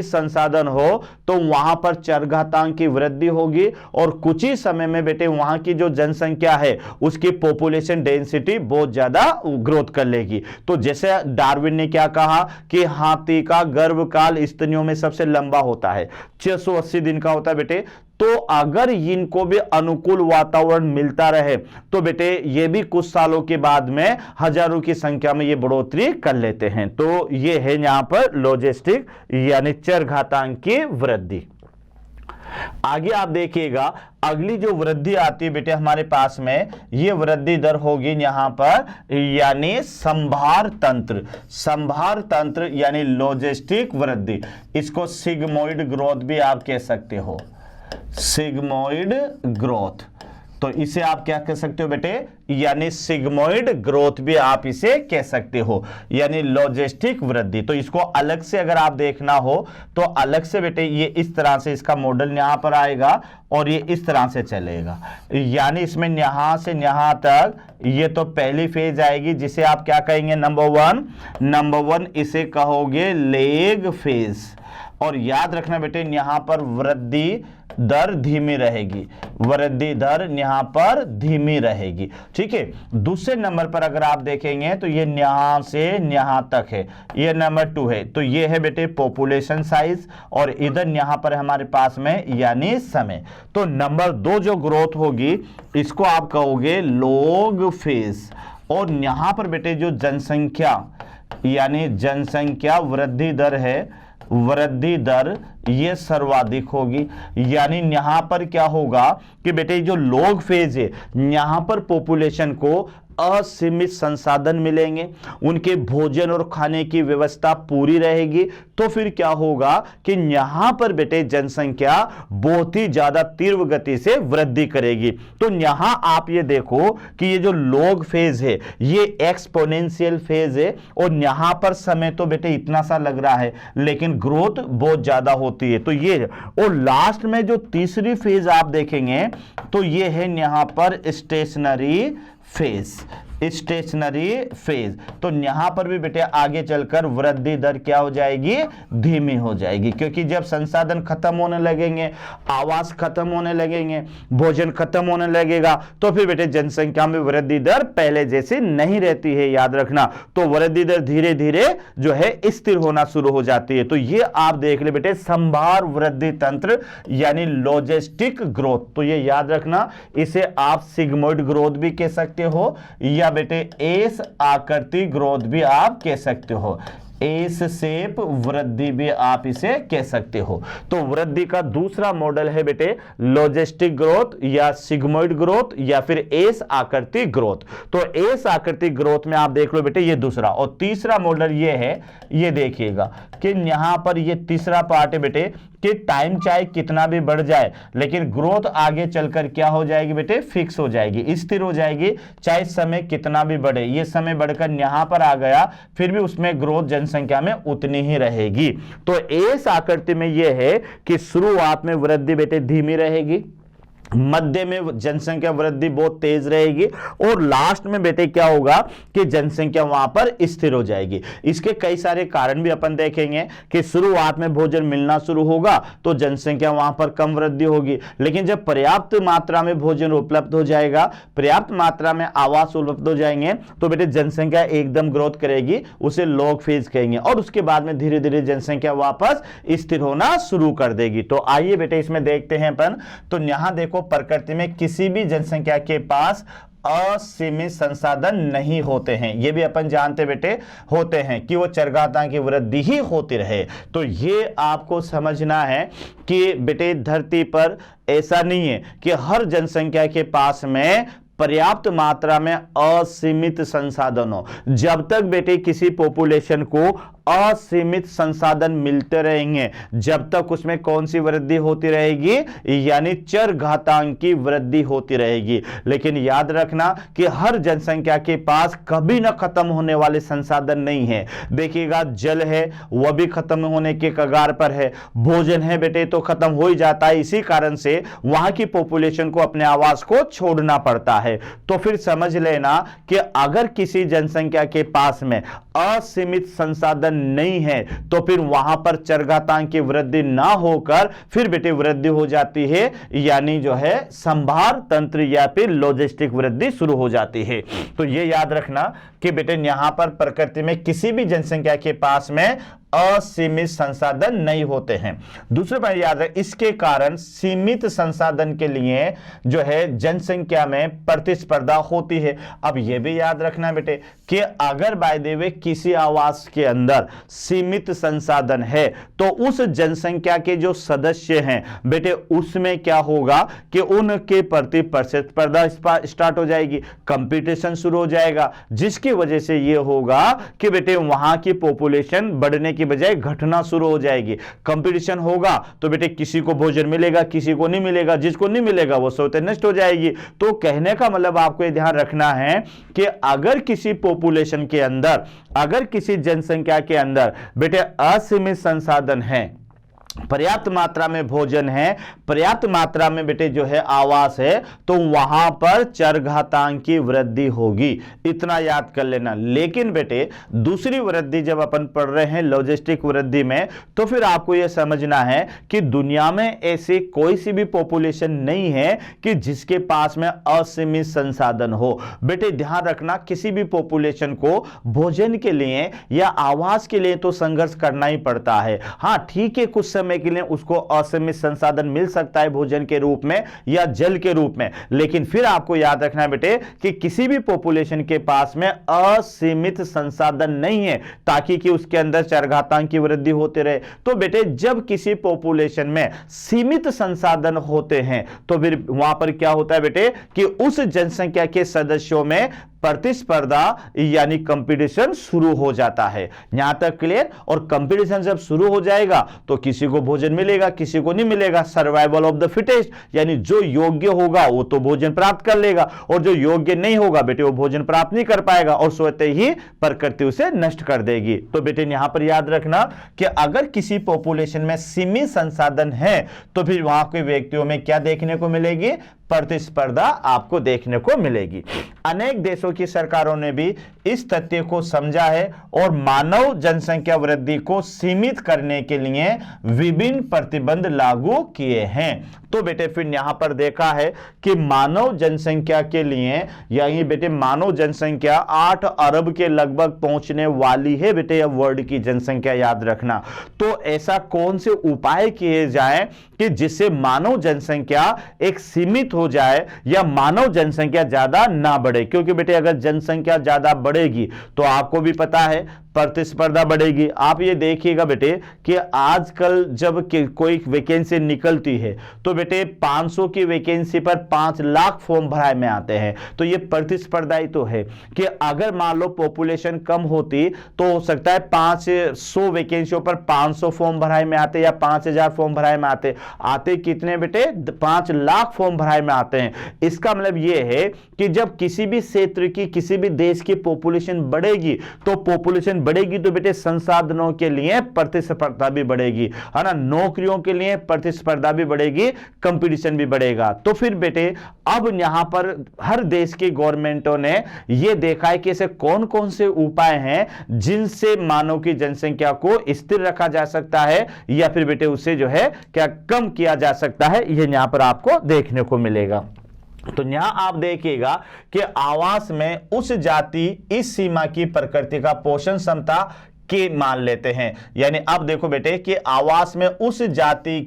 संसाधन हो तो वहां पर चरघातांक की वृद्धि होगी और कुछ ही समय में बेटे वहां की जो जनसंख्या है उसकी पॉपुलेशन डेंसिटी बहुत ज्यादा ग्रोथ कर लेगी। तो जैसे डार्विन ने क्या कहा कि हाथी का गर्भकाल स्तनियों में सबसे लंबा होता है, 680 दिन का होता है बेटे। तो अगर इनको भी अनुकूल वातावरण मिलता रहे तो बेटे ये भी कुछ सालों के बाद में हजारों की संख्या में ये बढ़ोतरी कर लेते हैं। तो ये है यहां पर लॉजिस्टिक यानी चरघातांक की वृद्धि। आगे आप देखिएगा अगली जो वृद्धि आती है बेटे हमारे पास में, ये वृद्धि दर होगी यहां पर यानी संभार तंत्र यानी लॉजिस्टिक वृद्धि। इसको सिग्मोइड ग्रोथ भी आप कह सकते हो, सिग्मोइड ग्रोथ। तो इसे आप क्या कह सकते हो बेटे, यानी सिग्मोइड ग्रोथ भी आप इसे कह सकते हो, यानी लॉजिस्टिक वृद्धि। तो इसको अलग से अगर आप देखना हो तो अलग से बेटे ये इस तरह से इसका मॉडल यहां पर आएगा और ये इस तरह से चलेगा। यानी इसमें यहां से यहां तक ये तो पहली फेज आएगी जिसे आप क्या कहेंगे, नंबर वन इसे कहोगे लेग फेज। और याद रखना बेटे यहां पर वृद्धि दर धीमी रहेगी, वृद्धि दर यहां पर धीमी रहेगी, ठीक है। दूसरे नंबर पर अगर आप देखेंगे तो ये यहां से यहां तक है, ये नंबर 2 है। तो ये है बेटे पॉपुलेशन साइज और इधर यहां पर हमारे पास में यानी समय। तो नंबर 2 जो ग्रोथ होगी इसको आप कहोगे लॉग फेज। और यहां पर बेटे जो जनसंख्या यानी जनसंख्या वृद्धि दर है, वृद्धि दर ये सर्वाधिक होगी। यानी यहां पर क्या होगा कि बेटे जो लॉग फेज है यहां पर पॉपुलेशन को असीमित संसाधन मिलेंगे, उनके भोजन और खाने की व्यवस्था पूरी रहेगी। तो फिर क्या होगा कि यहां पर बेटे जनसंख्या बहुत ही ज्यादा तीव्र गति से वृद्धि करेगी। तो यहां आप ये देखो कि ये जो लॉग फेज है ये एक्सपोनेंशियल फेज है और यहां पर समय तो बेटे इतना सा लग रहा है लेकिन ग्रोथ बहुत ज्यादा होती है। तो ये और लास्ट में जो तीसरी फेज आप देखेंगे तो ये है यहां पर स्टेशनरी फेज। तो यहां पर भी बेटे आगे चलकर वृद्धि दर क्या हो जाएगी, धीमी हो जाएगी, क्योंकि जब संसाधन खत्म होने लगेंगे, आवास खत्म होने लगेंगे, भोजन खत्म होने लगेगा तो फिर बेटे जनसंख्या में वृद्धि दर पहले जैसी नहीं रहती है, याद रखना। तो वृद्धि दर धीरे धीरे जो है स्थिर होना शुरू हो जाती है। तो ये आप देख ले बेटे संभार वृद्धि तंत्र यानी लॉजिस्टिक ग्रोथ। तो ये याद रखना, इसे आप सिग्मोइड ग्रोथ भी कह सकते हो या बेटे एस आकृति ग्रोथ भी आप कह सकते हो, एस शेप वृद्धि भी आप इसे कह सकते हो। तो वृद्धि का दूसरा मॉडल है बेटे लॉजिस्टिक ग्रोथ या सिग्मोइड ग्रोथ या फिर एस आकृति ग्रोथ। तो एस आकृति ग्रोथ में आप देख लो बेटे ये दूसरा। और तीसरा मॉडल ये है, ये देखिएगा कि यहां पर ये तीसरा पार्ट है बेटे कि टाइम चाहे कितना भी बढ़ जाए लेकिन ग्रोथ आगे चलकर क्या हो जाएगी बेटे, फिक्स हो जाएगी, स्थिर हो जाएगी, चाहे समय कितना भी बढ़े। ये समय बढ़कर यहां पर आ गया फिर भी उसमें ग्रोथ जनसंख्या में उतनी ही रहेगी। तो इस आकृति में यह है कि शुरुआत में वृद्धि बेटे धीमी रहेगी, मध्य में जनसंख्या वृद्धि बहुत तेज रहेगी और लास्ट में बेटे क्या होगा कि जनसंख्या वहां पर स्थिर हो जाएगी। इसके कई सारे कारण भी अपन देखेंगे कि शुरुआत में भोजन मिलना शुरू होगा तो जनसंख्या वहां पर कम वृद्धि होगी, लेकिन जब पर्याप्त मात्रा में भोजन उपलब्ध हो जाएगा, पर्याप्त मात्रा में आवास उपलब्ध हो जाएंगे तो बेटे जनसंख्या एकदम ग्रोथ करेगी, उसे लॉग फेज कहेंगे और उसके बाद में धीरे धीरे जनसंख्या वापस स्थिर होना शुरू कर देगी। तो आइए बेटे इसमें देखते हैं अपन। तो यहां देखो प्रकृति में किसी भी जनसंख्या के पास असीमित संसाधन नहीं होते हैं, ये भी अपन जानते बेटे होते हैं कि वो चरघातांक की वृद्धि ही होती रहे। तो ये आपको समझना है कि बेटे धरती पर ऐसा नहीं है कि हर जनसंख्या के पास में पर्याप्त मात्रा में असीमित संसाधन हो। जब तक बेटे किसी पॉपुलेशन को असीमित संसाधन मिलते रहेंगे जब तक उसमें कौन सी वृद्धि होती रहेगी, यानी चरघातांक की वृद्धि होती रहेगी। लेकिन याद रखना कि हर जनसंख्या के पास कभी ना खत्म होने वाले संसाधन नहीं है। देखिएगा जल है वह भी खत्म होने के कगार पर है, भोजन है बेटे तो खत्म हो ही जाता है, इसी कारण से वहां की पॉपुलेशन को अपने आवास को छोड़ना पड़ता है। तो फिर समझ लेना कि अगर किसी जनसंख्या के पास में असीमित संसाधन नहीं है तो फिर वहां पर चरघातांक की वृद्धि ना होकर फिर बेटे वृद्धि हो जाती है, यानी जो है संभार तंत्र या फिर लॉजिस्टिक वृद्धि शुरू हो जाती है। तो ये याद रखना कि बेटे यहां पर प्रकृति में किसी भी जनसंख्या के पास में असीमित संसाधन नहीं होते हैं। दूसरे बात याद रखें, इसके कारण सीमित संसाधन के लिए जो है जनसंख्या में प्रतिस्पर्धा होती है। अब यह भी याद रखना बेटे कि अगर बाय द वे किसी आवास के अंदर सीमित संसाधन है तो उस जनसंख्या के जो सदस्य हैं बेटे उसमें क्या होगा कि उनके प्रति प्रतिस्पर्धा स्टार्ट हो जाएगी, कंपटीशन शुरू हो जाएगा, जिसकी वजह से यह होगा कि बेटे वहां की पॉपुलेशन बढ़ने की बजाय घटना शुरू हो जाएगी। कंपटीशन होगा तो बेटे किसी को भोजन मिलेगा, किसी को नहीं मिलेगा, जिसको नहीं मिलेगा वो स्वतः नष्ट हो जाएगी। तो कहने का मतलब आपको ये ध्यान रखना है कि अगर किसी पॉपुलेशन के अंदर, अगर किसी जनसंख्या के अंदर बेटे असीमित संसाधन है, पर्याप्त मात्रा में भोजन है, पर्याप्त मात्रा में बेटे जो है आवास है, तो वहां पर चरघातांक की वृद्धि होगी, इतना याद कर लेना। लेकिन बेटे दूसरी वृद्धि जब अपन पढ़ रहे हैं लॉजिस्टिक वृद्धि में, तो फिर आपको यह समझना है कि दुनिया में ऐसी कोई सी भी पॉपुलेशन नहीं है कि जिसके पास में असीमित संसाधन हो। बेटे ध्यान रखना किसी भी पॉपुलेशन को भोजन के लिए या आवास के लिए तो संघर्ष करना ही पड़ता है। हाँ ठीक है, कुछ समय के लिए उसको असीमित संसाधन मिल सकता है भोजन के रूप में या जल के रूप में, लेकिन फिर आपको याद रखना है बेटे कि किसी भी पॉपुलेशन के पास में असीमित संसाधन नहीं है ताकि कि उसके अंदर चरघातांक की वृद्धि होते रहे। तो बेटे जब किसी पॉपुलेशन में सीमित संसाधन होते हैं तो फिर वहां पर क्या होता है बेटे कि उस जनसंख्या के सदस्यों में प्रतिस्पर्धा यानी कंपटीशन शुरू हो जाता है। यहां तक क्लियर। और कंपटीशन जब शुरू हो जाएगा तो किसी को भोजन मिलेगा, किसी को नहीं मिलेगा, सर्वाइवल ऑफ द फिटेस्ट, यानी जो योग्य होगा वो तो भोजन प्राप्त कर लेगा और जो योग्य नहीं होगा बेटे वो भोजन प्राप्त नहीं कर पाएगा और स्वतः ही प्रकृति उसे नष्ट कर देगी। तो बेटे यहां पर याद रखना कि अगर किसी पॉपुलेशन में सीमित संसाधन है तो फिर वहां के व्यक्तियों में क्या देखने को मिलेगी, प्रतिस्पर्धा आपको देखने को मिलेगी। अनेक देशों की सरकारों ने भी इस तथ्य को समझा है और मानव जनसंख्या वृद्धि को सीमित करने के लिए विभिन्न प्रतिबंध लागू किए हैं। तो बेटे फिर यहां पर देखा है कि मानव जनसंख्या के लिए, यानी बेटे मानव जनसंख्या 8 अरब के लगभग पहुंचने वाली है बेटे यह वर्ल्ड की जनसंख्या, याद रखना। तो ऐसा कौन से उपाय किए जाएं कि जिससे मानव जनसंख्या एक सीमित हो जाए या मानव जनसंख्या ज्यादा ना बढ़े, क्योंकि बेटे अगर जनसंख्या ज्यादा बढ़ेगी तो आपको भी पता है प्रतिस्पर्धा बढ़ेगी। आप ये देखिएगा बेटे कि आजकल जब कोई वैकेंसी निकलती है तो बेटे 500 की वैकेंसी पर 5 लाख फॉर्म भराए में आते हैं। तो ये प्रतिस्पर्धा ही तो है कि अगर मान लो पॉपुलेशन कम होती तो हो सकता है 500 वैकेंसियों पर 500 फॉर्म भराए में आते या 5000 फॉर्म भराए में आते कितने बेटे 5 लाख फॉर्म भराए में आते हैं। इसका मतलब ये है कि जब किसी भी क्षेत्र की किसी भी देश की पॉपुलेशन बढ़ेगी तो बेटे संसाधनों के लिए प्रतिस्पर्धा भी बढ़ेगी, है ना, नौकरियों के लिए प्रतिस्पर्धा भी बढ़ेगी, कंपटीशन भी बढ़ेगा। तो फिर बेटे अब यहां पर हर देश की गवर्नमेंटों ने यह देखा है कि ऐसे कौन कौन से उपाय हैं जिनसे मानव की जनसंख्या को स्थिर रखा जा सकता है या फिर बेटे उसे जो है क्या कम किया जा सकता है, यह यहां पर आपको देखने को मिलेगा। तो यहां आप देखिएगा कि आवास में उस जाति इस सीमा की प्रकृति का पोषण क्षमता के मान लेते हैं। यानी अब देखो बेटे कि आवास में उस जाति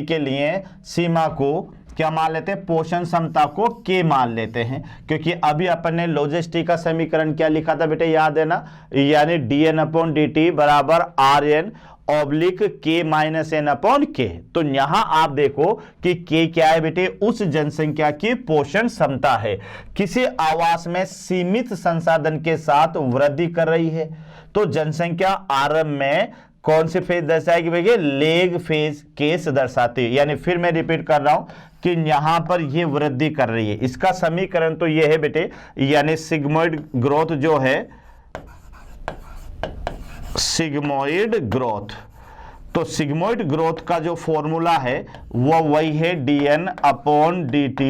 के लिए सीमा को क्या मान लेते हैं, पोषण क्षमता को के मान लेते हैं, क्योंकि अभी अपन ने लॉजिस्टिक का समीकरण क्या लिखा था बेटे, याद है ना, यानी dn/dt बराबर rn oblique k minus n upon के। तो यहां आप देखो कि k क्या है बेटे, उस जनसंख्या की पोषण क्षमता है, किसी आवास में सीमित संसाधन के साथ वृद्धि कर रही है। तो जनसंख्या आरंभ में कौन से फेज दर्शाएगी भैया, लेग फेज केस दर्शाती है। यानी फिर मैं रिपीट कर रहा हूं कि यहां पर ये वृद्धि कर रही है। इसका समीकरण तो ये है बेटे, यानी सिग्मोइड ग्रोथ जो है, सिग्मोइड ग्रोथ, तो सिग्मोइड ग्रोथ का जो फॉर्मूला है वो वही है dn/dt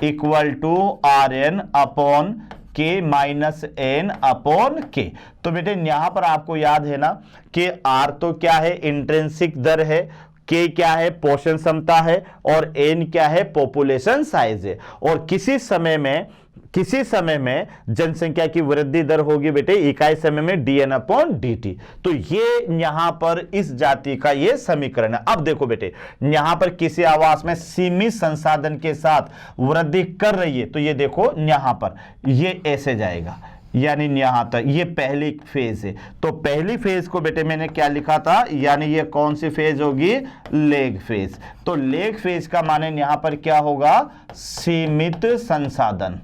equal to rn upon k minus n upon k। तो बेटे यहां पर आपको याद है ना कि r तो क्या है, इंट्रिंसिक दर है, k क्या है, पोषण क्षमता है, और n क्या है, पॉपुलेशन साइज है। और किसी समय में जनसंख्या की वृद्धि दर होगी बेटे इकाई समय में dn/dt। तो ये यहां पर इस जाति का ये समीकरण है। अब देखो बेटे यहां पर किसी आवास में सीमित संसाधन के साथ वृद्धि कर रही है, तो ये देखो यहां पर ये ऐसे जाएगा, यानी यहां तक ये पहली फेज है। तो पहली फेज को बेटे मैंने क्या लिखा था, यानी ये कौन सी फेज होगी, लेग फेज। तो लेग फेज का माने यहां पर क्या होगा, सीमित संसाधन,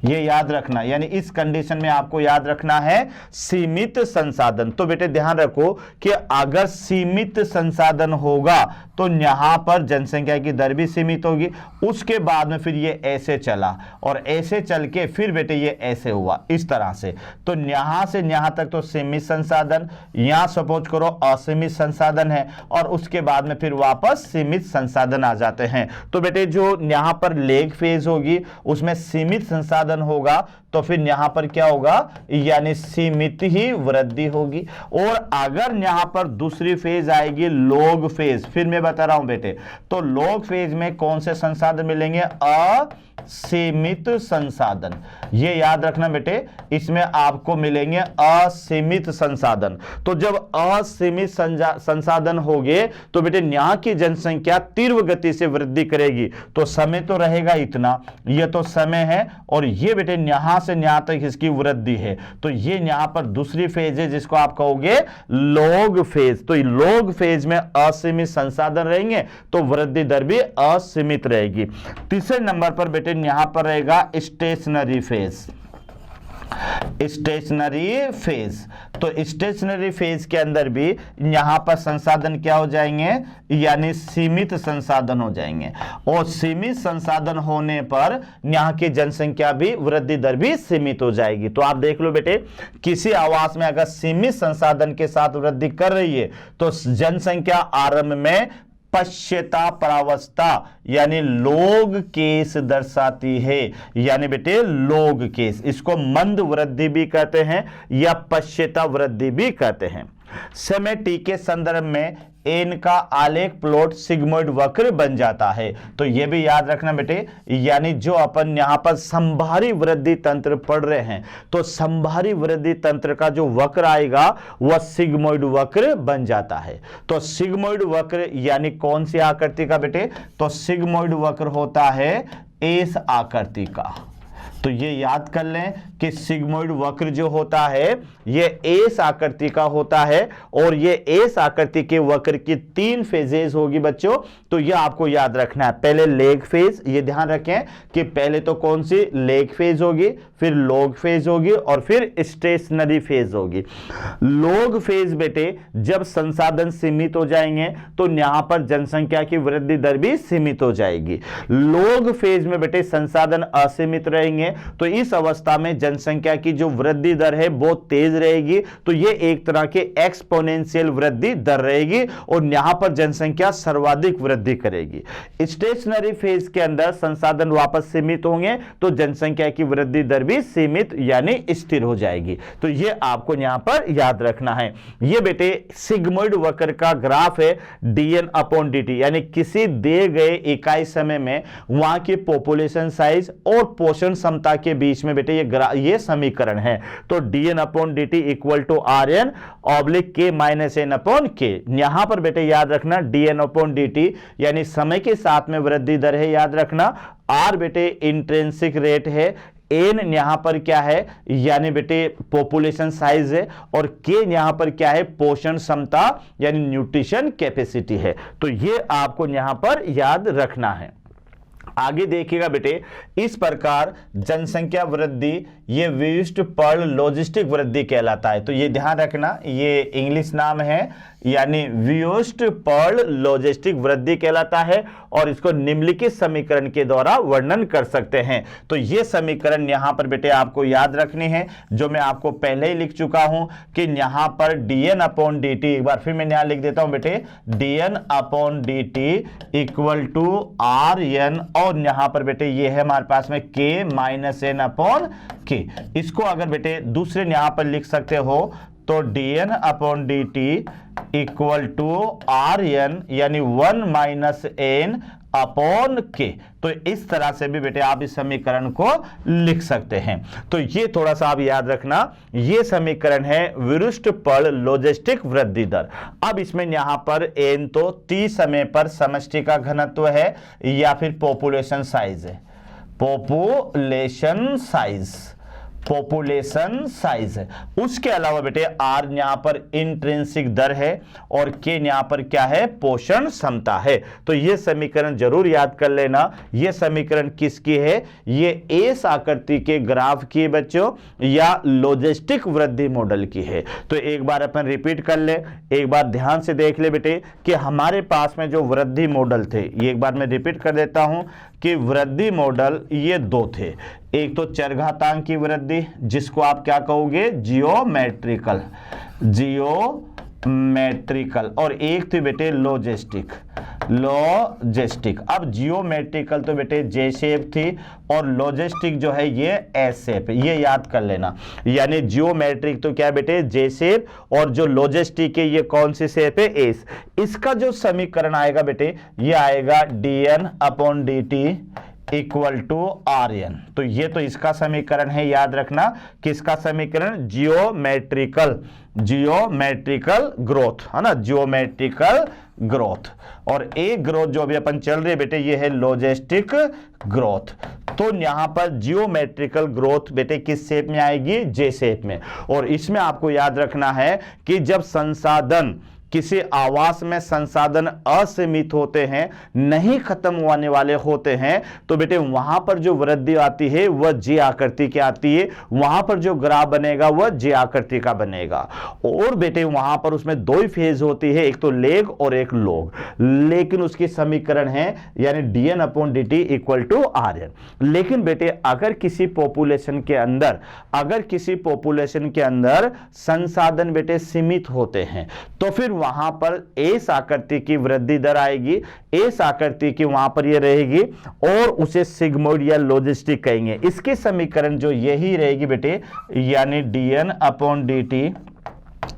ये याद रखना, यानी इस कंडीशन में आपको याद रखना है सीमित संसाधन। तो बेटे ध्यान रखो कि अगर सीमित संसाधन होगा तो यहां पर जनसंख्या की दर भी सीमित होगी। उसके बाद में फिर ये ऐसे चला और ऐसे चल के फिर बेटे ये ऐसे हुआ, इस तरह से। तो यहां से यहां तक तो सीमित संसाधन, यहां सपोज करो असीमित संसाधन है, और उसके बाद में फिर वापस सीमित संसाधन आ जाते हैं। तो बेटे जो यहां पर लेग फेज होगी उसमें सीमित संसाधन होगा, तो फिर यहां पर क्या होगा, यानी सीमित ही वृद्धि होगी। और अगर यहां पर दूसरी फेज आएगी लॉग फेज, फिर मैं बता रहा हूं बेटे, तो लॉग फेज में कौन से संसाधन मिलेंगे, असीमित संसाधन। ये याद रखना बेटे, इसमें आपको मिलेंगे असीमित संसाधन। तो जब असीमित संसाधन होंगे तो बेटे यहां की जनसंख्या तीव्र गति से वृद्धि करेगी। तो समय तो रहेगा इतना, ये तो समय है, और ये बेटे यहां से यहां तक इसकी वृद्धि है। तो ये यहां पर दूसरी फेज है जिसको आप कहोगे लॉग फेज। तो लॉग फेज में असीमित संसाधन रहेंगे तो वृद्धि दर भी असीमित रहेगी। तीसरे नंबर पर बेटे यहां पर रहेगा स्टेशनरी फेज। स्टेशनरी फेज, तो स्टेशनरी फेज के अंदर भी यहां पर संसाधन क्या हो जाएंगे, यानी सीमित संसाधन हो जाएंगे। और सीमित संसाधन होने पर यहां की जनसंख्या भी वृद्धि दर भी सीमित हो जाएगी। तो आप देख लो बेटे, किसी आवास में अगर सीमित संसाधन के साथ वृद्धि कर रही है तो जनसंख्या आरंभ में पश्चाता परावस्था यानी लॉग केस दर्शाती है। यानी बेटे लॉग केस, इसको मंद वृद्धि भी कहते हैं या पश्चाता वृद्धि भी कहते हैं। समय टी के संदर्भ में एन का आलेख प्लॉट सिग्मोइड वक्र बन जाता है। तो यह भी याद रखना बेटे, यानी जो अपन यहां पर संभारी वृद्धि तंत्र पढ़ रहे हैं, तो संभारी वृद्धि तंत्र का जो वक्र आएगा वह सिग्मोइड वक्र बन जाता है। तो सिग्मोइड वक्र यानी कौन सी आकृति का बेटे, तो सिग्मोइड वक्र होता है एस आकृति का। तो ये याद कर लें कि सिग्मोइड वक्र जो होता है ये एस आकृति का होता है और ये एस आकृति के वक्र की 3 फेजेस होगी बच्चों। तो ये आपको याद रखना है, पहले लेग फेज, ये ध्यान रखें कि पहले तो कौन सी लेग फेज होगी, फिर लॉग फेज होगी और फिर स्टेशनरी फेज होगी। लॉग फेज बेटे जब संसाधन सीमित हो जाएंगे तो यहां पर जनसंख्या की वृद्धि दर भी सीमित हो जाएगी। लॉग फेज में बेटे संसाधन असीमित रहेंगे तो इस अवस्था में जनसंख्या की जो वृद्धि दर है बहुत तेज रहेगी। तो ये एक तरह के एक्सपोनेंशियल वृद्धि दर रहेगी और यहां पर जनसंख्या सर्वाधिक वृद्धि करेगी। स्टेशनरी फेज के अंदर संसाधन वापस सीमित होंगे तो जनसंख्या की वृद्धि दर भी सीमित यानी स्थिर हो जाएगी। तो ये आपको यहां पर याद रखना है। ये बेटे सिग्मोइड वक्र का ग्राफ है dn/dt, यानी किसी दिए गए इकाई समय में वहां की पॉपुलेशन साइज और पोषण क्षमता के बीच में बेटे ये समीकरण है। तो dn/dt equal to rn oblique k minus n/k। यहां पर बेटे याद रखना dn/dt यानी समय के साथ में वृद्धि दर है, याद रखना। r बेटे इंट्रिंसिक रेट है, एन यहां पर क्या है यानी बेटे पॉपुलेशन साइज है और के यहां पर क्या है पोषण क्षमता यानी न्यूट्रिशन कैपेसिटी है। तो ये आपको यहां पर याद रखना है। आगे देखिएगा बेटे, इस प्रकार जनसंख्या वृद्धि ये व्युष्ट पर्ल लॉजिस्टिक वृद्धि कहलाता है। तो ये ध्यान रखना, ये इंग्लिश नाम है यानी व्युष्ट पर्ल लॉजिस्टिक वृद्धि कहलाता है और इसको निम्नलिखित समीकरण के द्वारा वर्णन कर सकते हैं। तो ये समीकरण यहां पर बेटे आपको याद रखने हैं जो मैं आपको पहले ही लिख चुका हूं कि यहां पर dn/dt, एक बार फिर मैं यहां लिख देता हूं बेटे dn/dt इक्वल टू rn और यहां पर बेटे ये है हमारे पास में k माइनस n/k। इसको अगर बेटे दूसरे यहां पर लिख सकते हो तो dn/dt इक्वल टू rn यानी 1 माइनस n/k। तो इस तरह से भी बेटे आप इस समीकरण को लिख सकते हैं। तो ये थोड़ा सा आप याद रखना, ये समीकरण है विरुष्ट पर्ल लॉजिस्टिक वृद्धि दर। अब इसमें यहां पर n तो t समय पर समष्टि का घनत्व है या फिर पॉपुलेशन साइज है, पॉपुलेशन साइज है। उसके अलावा बेटे r यहां पर इंट्रिंसिक दर है और k यहां पर क्या है पोषण क्षमता है। तो ये समीकरण जरूर याद कर लेना। ये समीकरण किसकी है, ये एस आकृति के ग्राफ की बच्चों या लॉजिस्टिक वृद्धि मॉडल की है। तो एक बार अपन रिपीट कर ले, एक बार ध्यान से देख ले बेटे कि हमारे पास में जो वृद्धि मॉडल थे, ये एक बार मैं रिपीट कर देता हूं कि वृद्धि मॉडल ये 2 थे। एक तो चरघातांक की वृद्धि जिसको आप क्या कहोगे जियोमेट्रिकल, और एक थी बेटे लॉजिस्टिक। अब जियोमेट्रिकल तो बेटे जे शेप थी और लॉजिस्टिक जो है ये एस शेप, ये याद कर लेना। यानी जियोमेट्रिक तो क्या बेटे जे शेप और जो लॉजिस्टिक है ये कौन सी शेप है एस। इसका जो समीकरण आएगा बेटे ये आएगा dn/dt इक्वल टू rn। तो ये तो इसका समीकरण है, याद रखना किसका समीकरण, जियोमेट्रिकल ग्रोथ है ना, जियोमेट्रिकल ग्रोथ। और एक ग्रोथ जो अभी अपन चल रही है बेटे ये है लॉजिस्टिक ग्रोथ। तो यहां पर जियोमेट्रिकल ग्रोथ बेटे किस शेप में आएगी, जे शेप में। और इसमें आपको याद रखना है कि जब संसाधन किसी आवास में संसाधन असीमित होते हैं, नहीं खत्म होने वाले होते हैं, तो बेटे वहां पर जो वृद्धि आती है वह जे आकृति की आती है। वहां पर जो ग्राफ बनेगा वह जे आकृति का बनेगा। और बेटे वहां पर उसमें 2 ही फेज होती है, एक तो लेग और एक लॉग। लेकिन उसकी समीकरण है यानी dn/dt इक्वल टू rn। लेकिन बेटे अगर किसी पॉपुलेशन के अंदर संसाधन बेटे सीमित होते हैं तो फिर वहां पर एस आकृति की वृद्धि दर आएगी, एस आकृति की वहां पर ये रहेगी और उसे सिग्मोइड या लॉजिस्टिक कहेंगे। इसके समीकरण जो यही रहेगी बेटे यानी dn/dt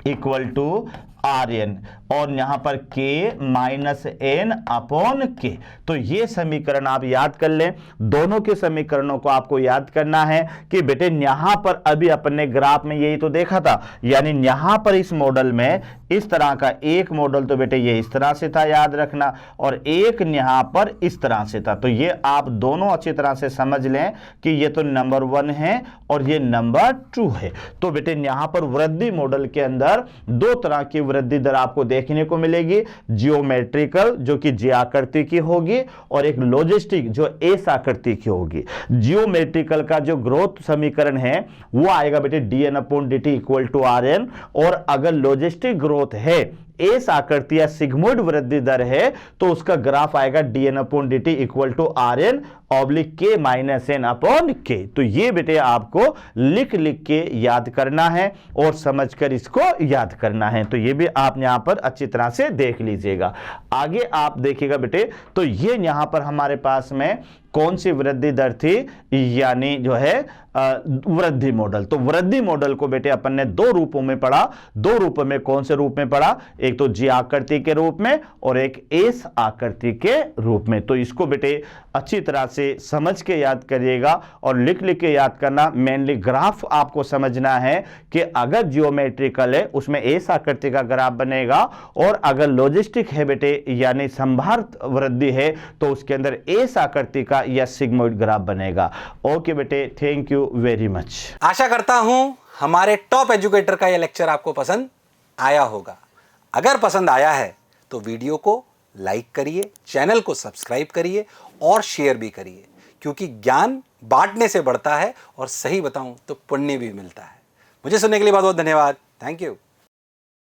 इक्वल टू rn। और यहां पर k minus n upon k। तो ये समीकरण आप याद कर लें। दोनों के समीकरणों को आपको याद करना है कि बेटे यहां पर अभी अपने ग्राफ में यही तो देखा था, यानी यहां पर इस मॉडल में इस तरह का एक मॉडल तो बेटे ये इस तरह से था, याद रखना, और एक यहां पर इस तरह से था। तो ये आप दोनों अच्छी तरह से समझ लें कि ये तो नंबर 1 है और ये नंबर 2 है। तो बेटे यहां पर वृद्धि मॉडल के अंदर दो तरह की वृद्धि दर आपको देखने को मिलेगी, जियोमेट्रिकल जो कि जी आकृति की होगी और एक लॉजिस्टिक जो एस आकृति की होगी। जियोमेट्रिकल का जो ग्रोथ समीकरण है वो आएगा बेटे dn/dt इक्वल टू rn, और अगर लॉजिस्टिक ग्रोथ है एस आकृति या सिग्मोइड वृद्धि दर है तो उसका ग्राफ आएगा dn/dt equal to rn oblique k minus n upon k। तो ये बेटे आपको लिख के याद करना है और समझकर इसको याद करना है। तो ये भी आप यहां पर अच्छी तरह से देख लीजिएगा। आगे आप देखिएगा बेटे, तो ये यहां पर हमारे पास में कौन सी वृद्धि दर थी, यानी जो है वृद्धि मॉडल। तो वृद्धि मॉडल को बेटे अपन ने दो रूपों में पढ़ा। दो रूपों में कौन से रूप में पढ़ा, एक तो जी आकृति के रूप में और एक एस आकृति के रूप में। तो इसको बेटे अच्छी तरह से समझ के याद करिएगा और लिख के याद करना। मेनली ग्राफ आपको समझना है कि अगर जियोमेट्रिकल है उसमें एस आकृति का ग्राफ बनेगा, और अगर लॉजिस्टिक है बेटे यानी संभार वृद्धि है तो उसके अंदर एस आकृति का या सिग्मोइड ग्राफ बनेगा। ओके बेटे, थैंक यू वेरी मच। आशा करता हूं हमारे टॉप एजुकेटर का यह लेक्चर आपको पसंद आया होगा। अगर पसंद आया है तो वीडियो को लाइक करिए, चैनल को सब्सक्राइब करिए और शेयर भी करिए, क्योंकि ज्ञान बांटने से बढ़ता है और सही बताऊं तो पुण्य भी मिलता है। मुझे सुनने के लिए बहुत बहुत धन्यवाद। Thank you.